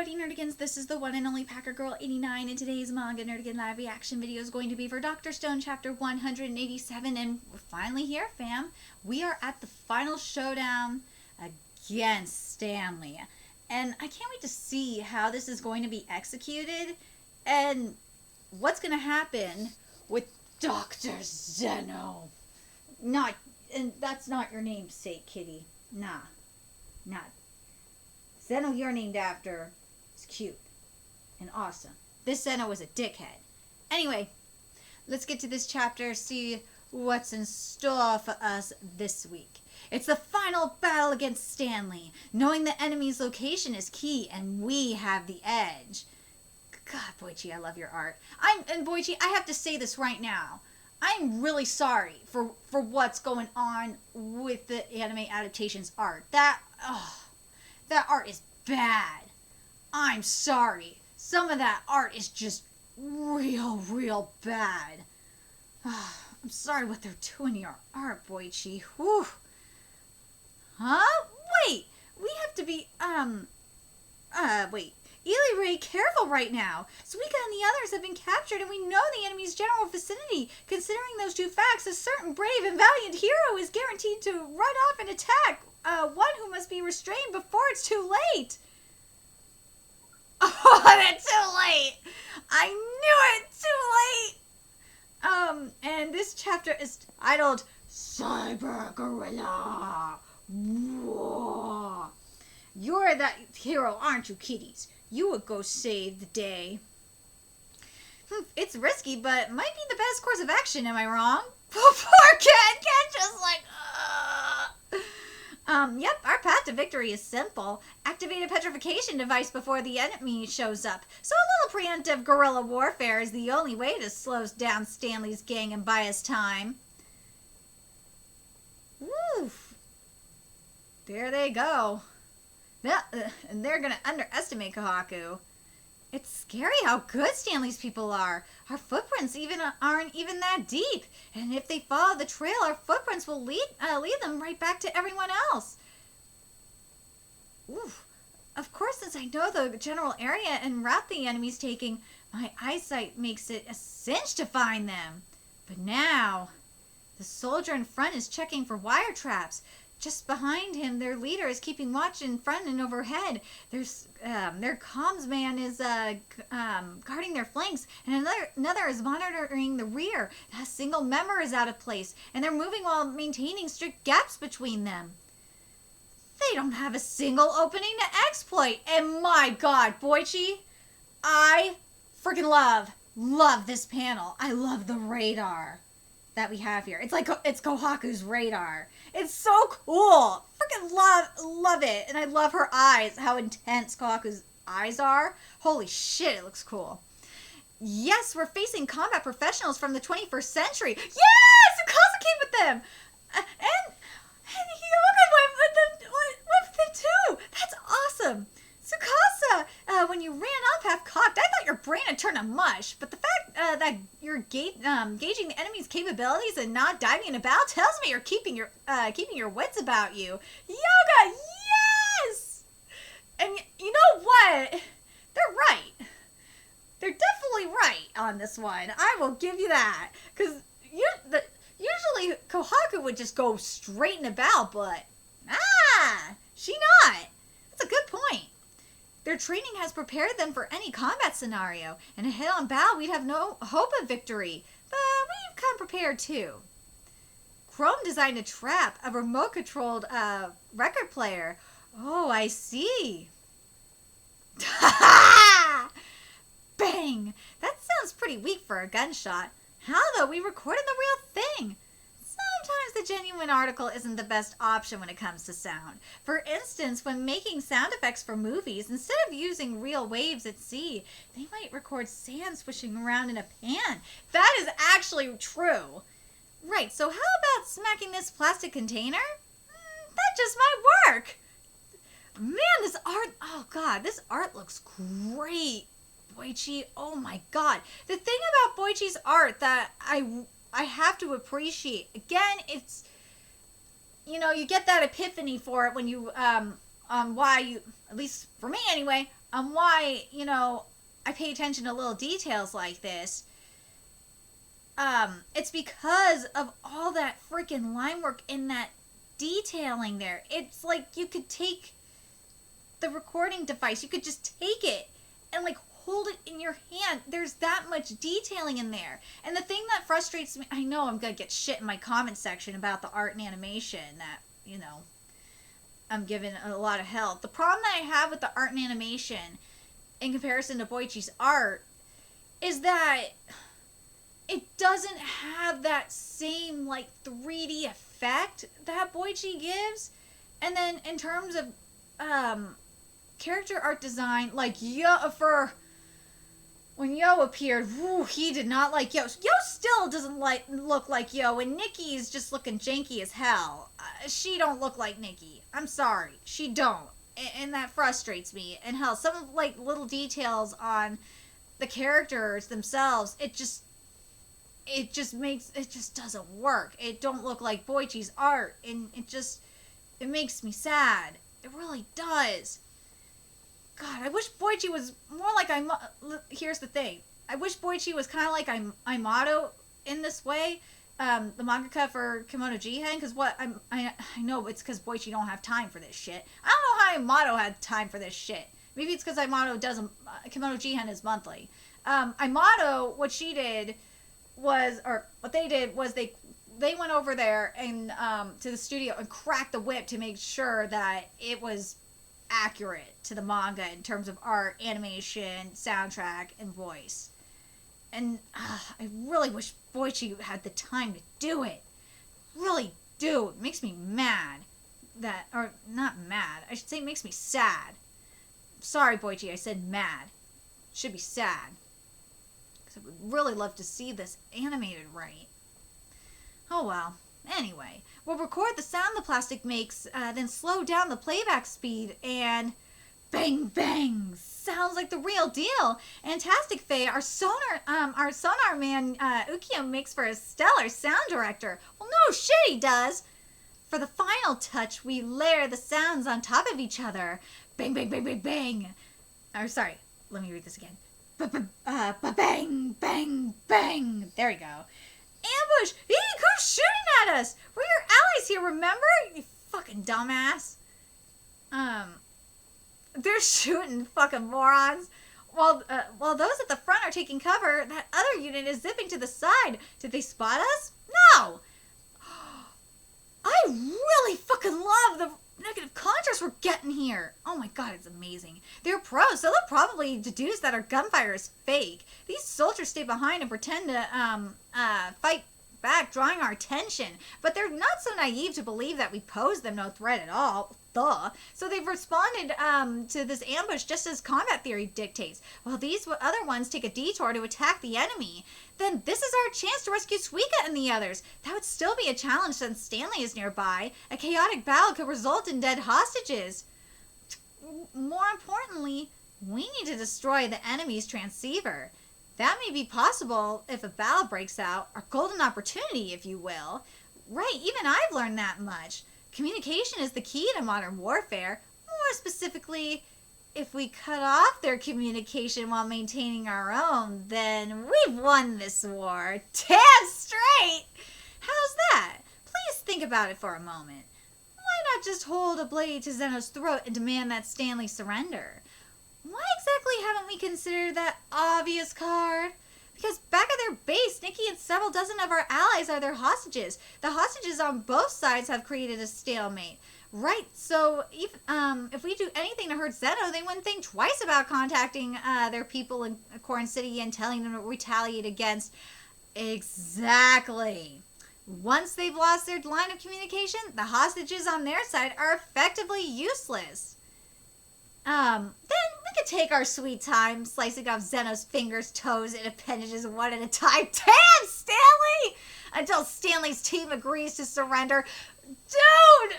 Alrighty, Nerdigans, this is the one and only Packer Girl 89, and today's Manga Nerdigan live reaction video is going to be for Dr. Stone chapter 187, and we're finally here, fam. We are at the final showdown against Stanley, and I can't wait to see how this is going to be executed, and what's going to happen with Dr. Zeno. And that's not your namesake, kitty. Nah. Zeno you're named after is cute and awesome. This Zeno was a dickhead. Anyway, let's get to this chapter, see what's in store for us this week. It's the final battle against Stanley. Knowing the enemy's location is key, and we have the edge. God, Boichi, I love your art. And Boichi, I have to say this right now. I'm really sorry for what's going on with the anime adaptation's art. That art is bad. I'm sorry. Some of that art is just real bad. I'm sorry what they're doing to your art, Boichi. Whew. Huh? Wait. We have to be, wait. Ely Ray, careful right now. Suika and the others have been captured, and we know the enemy's general vicinity. Considering those two facts, a certain brave and valiant hero is guaranteed to run off and attack one who must be restrained before it's too late. Oh, that's too late. I knew it. Too late. And this chapter is titled Cyber Gorilla. Whoa. You're that hero, aren't you, kitties? You would go save the day. It's risky, but might be the best course of action, am I wrong? Poor Cat just like, Yep, our path to victory is simple. Activate a petrification device before the enemy shows up. So a little preemptive guerrilla warfare is the only way to slow down Stanley's gang and buy us time. Woof. There they go. And they're going to underestimate Kohaku. It's scary how good Stanley's people are. Our footprints aren't even that deep. And if they follow the trail, our footprints will lead them right back to everyone else. Oof. Of course, since I know the general area and route the enemy's taking, my eyesight makes it a cinch to find them. But now, the soldier in front is checking for wire traps. Just behind him, their leader is keeping watch in front and overhead. Their comms man is guarding their flanks, and another is monitoring the rear. A single member is out of place, and they're moving while maintaining strict gaps between them. They don't have a single opening to exploit. And my God, Boichi, I freaking love this panel. I love the radar that we have here. It's like it's Kohaku's radar. It's so cool. Freaking love it. And I love her eyes, how intense Kohaku's eyes are. Holy shit, it looks cool. Yes, we're facing combat professionals from the 21st century. Yes! Tsukasa came with them. And he looked with them too. That's awesome. Tsukasa, when you ran up half cocked, I thought your brain had turned to mush. But the fact that you're gauging the enemy's capabilities and not diving in a battle tells me you're keeping your wits about you. Yoga, yes! And you know what? They're right. They're definitely right on this one. I will give you that. Because usually Kohaku would just go straight in a battle, but she not. That's a good point. Their training has prepared them for any combat scenario, and a head-on battle we'd have no hope of victory, but we've come prepared too. Chrome designed a trap, a remote-controlled record player. Oh, I see. Bang! That sounds pretty weak for a gunshot. How though? We recorded the real thing. Sometimes the genuine article isn't the best option when it comes to sound. For instance, when making sound effects for movies, instead of using real waves at sea, they might record sand swishing around in a pan. That is actually true. Right, so how about smacking this plastic container? That just might work. Man, this art, oh God, this art looks great. Boichi, oh my God. The thing about Boichi's art that I have to appreciate, again, it's, you know, you get that epiphany for it when you, why you, at least for me anyway, on why, I pay attention to little details like this. It's because of all that freaking line work in that detailing there. It's like you could take the recording device, you could just take it and like hold it in your hand. There's that much detailing in there. And the thing that frustrates me, I know I'm gonna get shit in my comment section about the art and animation that, I'm giving a lot of hell. The problem that I have with the art and animation in comparison to Boichi's art is that it doesn't have that same like 3D effect that Boichi gives. And then in terms of character art design, like when Yo appeared, woo, he did not like Yo. Yo still doesn't look like Yo, and Nikki's just looking janky as hell. She don't look like Nikki. I'm sorry, she don't, and that frustrates me. And hell, some of like little details on the characters themselves, it just doesn't work. It don't look like Boichi's art, and it makes me sad. It really does. God, I wish Boichi was more like here's the thing. I wish Boichi was kind of like Imato in this way, the mangaka for Kimono Jihen, because I know it's because Boichi don't have time for this shit. I don't know how Imato had time for this shit. Maybe it's because Imato doesn't. Kimono Jihen is monthly. Imato, what they did was they went over there and to the studio and cracked the whip to make sure that it was accurate to the manga in terms of art, animation, soundtrack, and voice. And I really wish Boichi had the time to do it. Really do. It makes me mad. Or not mad. I should say it makes me sad. Sorry, Boichi, I said mad. Should be sad. Because I would really love to see this animated right. Oh well. Anyway, we'll record the sound the plastic makes, then slow down the playback speed, and bang bang! Sounds like the real deal. Fantastic Faye, our sonar man Ukio makes for a stellar sound director. Well, no shit, he does. For the final touch, we layer the sounds on top of each other. Bang bang bang bang bang. Or sorry, let me read this again. Bang bang bang. There we go. Ambush! Eek, who's shooting at us? We're your allies here, remember? You fucking dumbass. They're shooting, fucking morons. While those at the front are taking cover, that other unit is zipping to the side. Did they spot us? No! I really fucking love the negative contrast we're getting here. Oh my god, it's amazing. They're pros, so they'll probably deduce that our gunfire is fake. These soldiers stay behind and pretend to fight back, drawing our attention. But they're not so naive to believe that we pose them no threat at all. Duh. So they've responded to this ambush just as combat theory dictates. While these other ones take a detour to attack the enemy, then this is our chance to rescue Suika and the others. That would still be a challenge since Stanley is nearby. A chaotic battle could result in dead hostages. More importantly, we need to destroy the enemy's transceiver. That may be possible if a battle breaks out, or golden opportunity, if you will. Right, even I've learned that much. Communication is the key to modern warfare. More specifically, if we cut off their communication while maintaining our own, then we've won this war. Damn straight! How's that? Please think about it for a moment. Why not just hold a blade to Zeno's throat and demand that Stanley surrender? Why exactly haven't we considered that obvious card? Because back at their base, Nikki and several dozen of our allies are their hostages. The hostages on both sides have created a stalemate. Right, so if we do anything to hurt Zeno, they wouldn't think twice about contacting their people in Corn City and telling them to retaliate against. Exactly. Once they've lost their line of communication, the hostages on their side are effectively useless. Then we could take our sweet time slicing off Zeno's fingers, toes, and appendages one at a time. Damn, Stanley! Until Stanley's team agrees to surrender. Dude!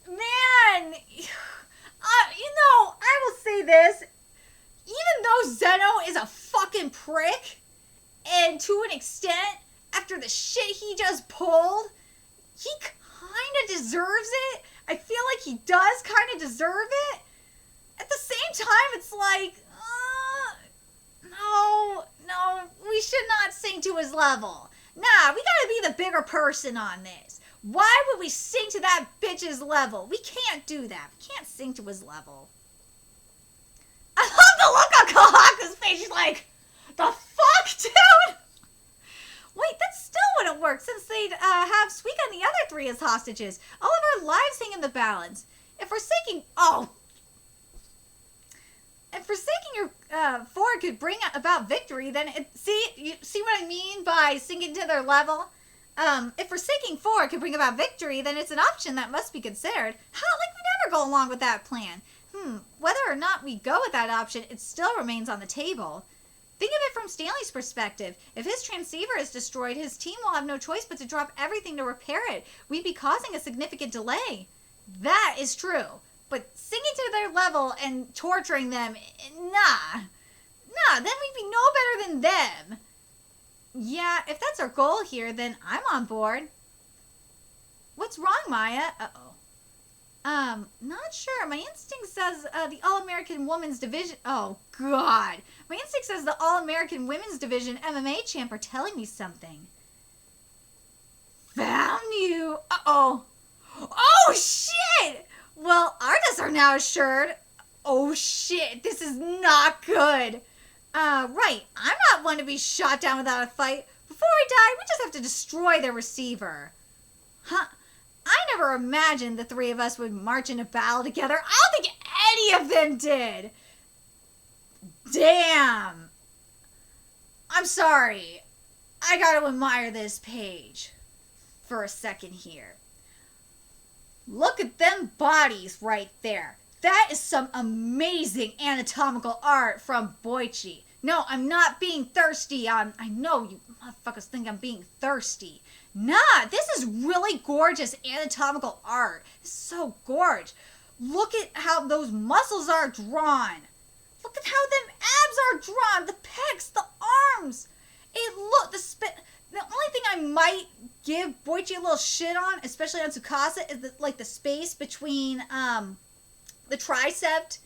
Man! I will say this. Even though Zeno is a fucking prick, and to an extent, after the shit he just pulled, he kinda deserves it. I feel like he does kinda deserve it. At the same time, like, no, we should not sink to his level. Nah, we gotta be the bigger person on this. Why would we sink to that bitch's level? We can't do that. We can't sink to his level. I love the look on Kohaku's face. She's like, the fuck, dude? Wait, that still wouldn't work since they'd have Suika and the other three as hostages. All of our lives hang in the balance. If forsaking your forward could bring about victory, then you see what I mean by sinking to their level? If forsaking forward could bring about victory, then it's an option that must be considered. We never go along with that plan. Whether or not we go with that option, it still remains on the table. Think of it from Stanley's perspective. If his transceiver is destroyed, his team will have no choice but to drop everything to repair it. We'd be causing a significant delay. That is true. But sinking to their level and torturing them, nah, then we'd be no better than them. Yeah, if that's our goal here, then I'm on board. What's wrong, Maya? Not sure. My instinct says the All-American Women's Division... Oh, God. My instinct says the All-American Women's Division MMA champ are telling me something. Found you. Uh-oh. Oh, shit! Well, artists are now assured. Oh, shit. This is not good. Right. I'm not one to be shot down without a fight. Before we die, we just have to destroy their receiver. Huh? I never imagined the three of us would march into battle together. I don't think any of them did. Damn. I'm sorry. I gotta admire this page for a second here. Look at them bodies right there. That is some amazing anatomical art from Boichi. No, I'm not being thirsty on... I know you motherfuckers think I'm being thirsty. Nah, this is really gorgeous anatomical art. It's so gorgeous. Look at how those muscles are drawn. Look at how them abs are drawn. The pecs, the arms. The only thing I might give Boichi a little shit on, especially on Tsukasa, is the space between the tricep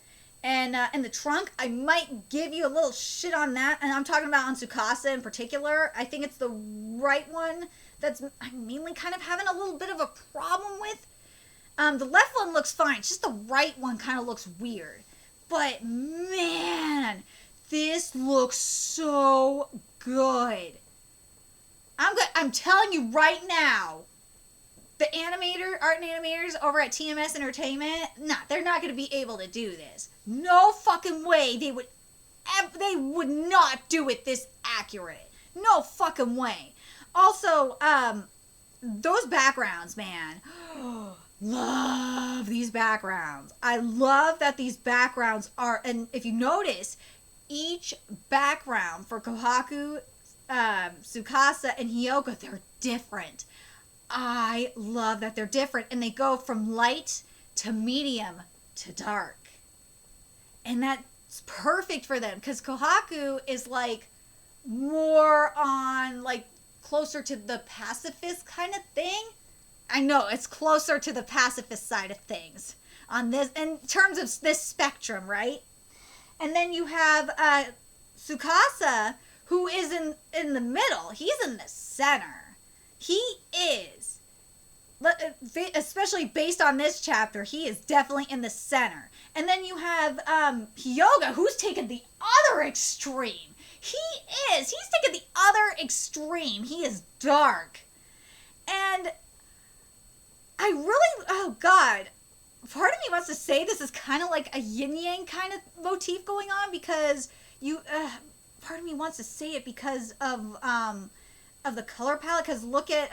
and the trunk. I might give you a little shit on that, and I'm talking about on Tsukasa in particular. I think it's the right one that's I'm mainly kind of having a little bit of a problem with. The left one looks fine. It's just the right one kind of looks weird. But man, this looks so good. I'm telling you right now, the art animators over at TMS Entertainment, they're not going to be able to do this. No fucking way they would not do it this accurate. No fucking way. Also, those backgrounds, man. Love these backgrounds. I love that these backgrounds are, and if you notice, each background for Kohaku, Tsukasa, and Hyoga, they're different. I love that they're different, and they go from light to medium to dark. And that's perfect for them, because Kohaku is more on closer to the pacifist kind of thing. I know it's closer to the pacifist side of things on this in terms of this spectrum, right? And then you have Tsukasa, who is in the middle. He's in the center. He is, especially based on this chapter, he is definitely in the center. And then you have Hyoga, who's taken the other extreme. He's taken the other extreme. He is dark. And I really, oh God, part of me wants to say this is kind of like a yin-yang kind of motif going on, because part of me wants to say it because of the color palette, because look at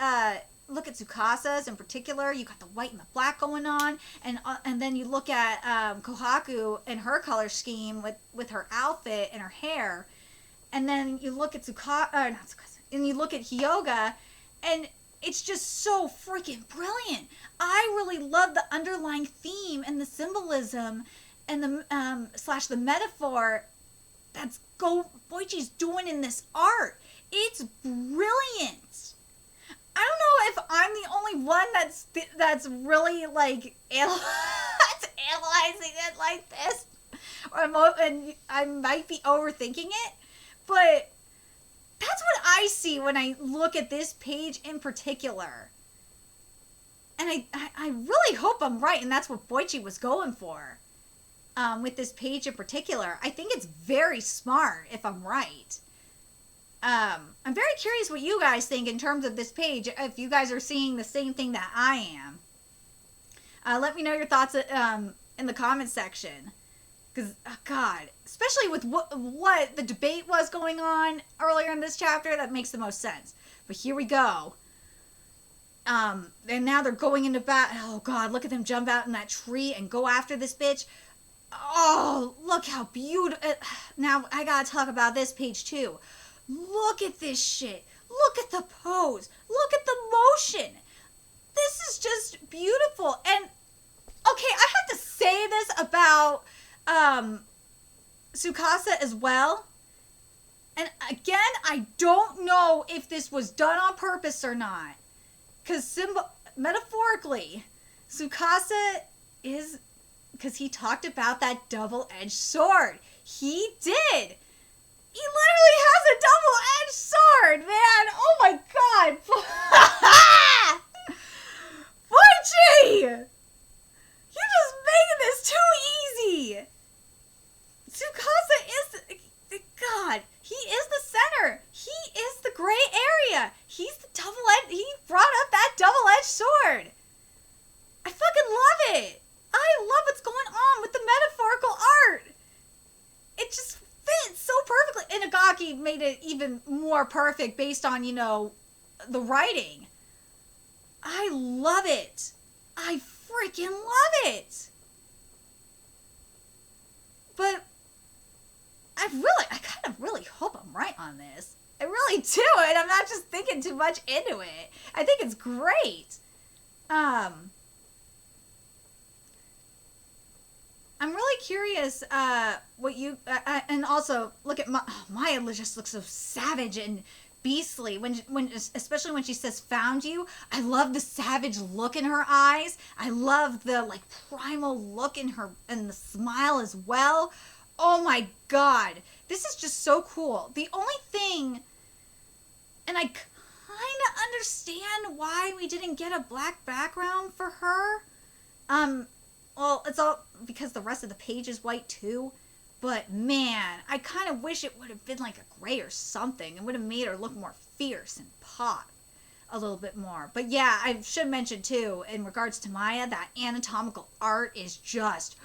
Tsukasa's in particular. You got the white and the black going on, and then you look at Kohaku and her color scheme with her outfit and her hair, and then you look at and you look at Hyoga, and it's just so freaking brilliant. I really love the underlying theme and the symbolism and the metaphor that's Boichi's doing in this art. It's brilliant. I don't know if I'm the only one that's really analyzing it like this, or and I might be overthinking it, but that's what I see when I look at this page in particular. And I really hope I'm right, and that's what Boichi was going for with this page in particular. I think it's very smart if I'm right. I'm very curious what you guys think in terms of this page, if you guys are seeing the same thing that I am. Let me know your thoughts in the comment section. Because, oh God, especially with what the debate was going on earlier in this chapter, that makes the most sense. But here we go. And now they're going into battle. Oh God, look at them jump out in that tree and go after this bitch. Oh, look how beautiful. Now, I gotta talk about this page too. Look at this shit. Look at the pose. Look at the motion. This is just beautiful. And, okay, I have to say this about Tsukasa as well. And again, I don't know if this was done on purpose or not. Because metaphorically, Tsukasa is... Because he talked about that double-edged sword. He did. He literally has a double-edged sword, man. Oh my God. Boichi! You're just making this too easy. Tsukasa is... God, he is the center. He is the gray area. He's the double-edged... He brought up that double-edged sword. I fucking love it. I love what's going on with the metaphorical art. It just fits so perfectly. And Inagaki made it even more perfect based on, you know, the writing. I love it. I freaking love it. But I kind of really hope I'm right on this. I really do, and I'm not just thinking too much into it. I think it's great. I'm really curious what you... and also, look at Maya just looks so savage and beastly, especially when she says found you. I love the savage look in her eyes. I love the, like, primal look in her, and the smile as well. Oh my God. This is just so cool. The only thing... And I kind of understand why we didn't get a black background for her. Well, it's all because the rest of the page is white too. But man, I kind of wish it would have been like a gray or something. It would have made her look more fierce and pop a little bit more. But yeah, I should mention too, in regards to Maya, that anatomical art is just...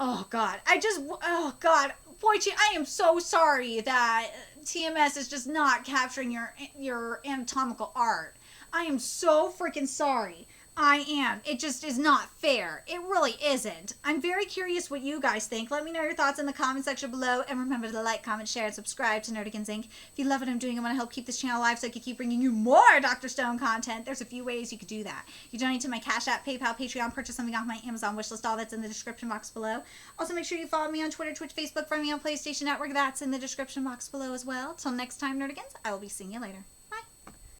Oh God. Oh God. Boichi, I am so sorry that TMS is just not capturing your anatomical art. I am so freaking sorry. I am. It just is not fair. It really isn't. I'm very curious what you guys think. Let me know your thoughts in the comment section below. And remember to like, comment, share, and subscribe to Nerdigans Inc. If you love what I'm doing and want to help keep this channel alive so I can keep bringing you more Dr. Stone content, there's a few ways you could do that. You donate to my Cash App, PayPal, Patreon, purchase something off my Amazon wishlist. All that's in the description box below. Also, make sure you follow me on Twitter, Twitch, Facebook, find me on PlayStation Network. That's in the description box below as well. Till next time, Nerdigans, I will be seeing you later.